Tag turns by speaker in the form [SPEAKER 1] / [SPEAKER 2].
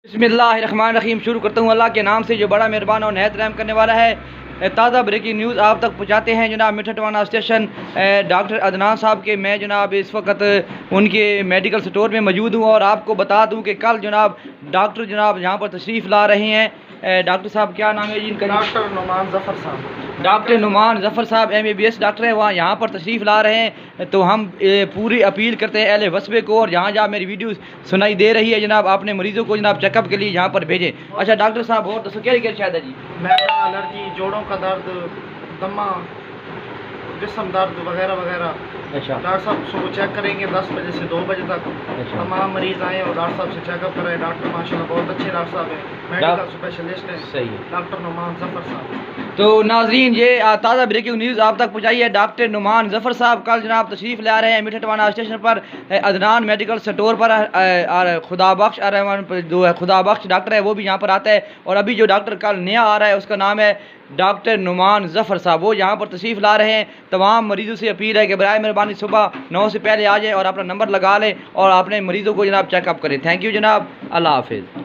[SPEAKER 1] बिस्मिल्लाहिर्रहमानिर्रहीम। शुरू करता हूँ अल्लाह के नाम से जो बड़ा मेहरबान और नहायत रहम करने वाला है। ताज़ा ब्रेकिंग न्यूज़ आप तक पहुँचाते हैं जनाब मिठटवाना स्टेशन डॉक्टर अदनान साहब के। मैं जनाब इस वक्त उनके मेडिकल स्टोर में मौजूद हूँ और आपको बता दूँ कि कल जनाब डॉक्टर जनाब यहाँ पर तशरीफ़ ला रहे हैं। डॉक्टर साहब क्या नाम है जी इनका?
[SPEAKER 2] डॉक्टर नुमान ज़फ़र साहब।
[SPEAKER 1] डॉक्टर नुमान ज़फ़र साहब MBBS डॉक्टर है, वहाँ यहाँ पर तशरीफ़ ला रहे हैं। तो हम पूरी अपील करते हैं अहले वस्बे को, और जहाँ जहाँ मेरी वीडियो सुनाई दे रही है जनाब अपने मरीज़ों को जनाब चेकअप के लिए यहाँ पर भेजें। अच्छा डॉक्टर साहब और दसो क्या शायद है जी?
[SPEAKER 2] मैदा, एलर्जी, जोड़ों का दर्द, दमा, जिस्म दर्द वगैरह वगैरह।
[SPEAKER 1] अच्छा
[SPEAKER 2] डॉक्टर साहब सुबह चेक करेंगे 10 बजे से 2 बजे तक।
[SPEAKER 1] अच्छा।
[SPEAKER 2] तमाम मरीज़ आए और डॉक्टर साहब से चेकअप कराएं। डॉक्टर माशाल्लाह बहुत अच्छे डॉक्टर साहब हैं, मेडिकल स्पेशलिस्ट हैं।
[SPEAKER 1] सही है।
[SPEAKER 2] डॉक्टर नुमान ज़फ़र साहब।
[SPEAKER 1] तो नाजरीन ये ताज़ा ब्रेकिंग न्यूज़ आप तक पहुँचाई है। डॉक्टर नुमान ज़फ़र साहब कल जनाब तशरीफ़ ला रहे हैं मिठटवाना स्टेशन पर अदनान मेडिकल स्टोर पर। और खुदाबख्श जो है खुदाबख्श डॉक्टर है वो भी यहाँ पर आता है। और अभी जो डॉक्टर कल नया आ रहा है उसका नाम है डॉक्टर नुमान ज़फ़र साहब, वो यहाँ पर तशरीफ़ ला रहे हैं। तमाम मरीज़ों से अपील है कि बराए मेहरबानी सुबह 9 से पहले आ जाए और अपना नंबर लगा लें और अपने मरीज़ों को जनाब चेकअप करें। थैंक यू जनाब, अल्लाह हाफिज़।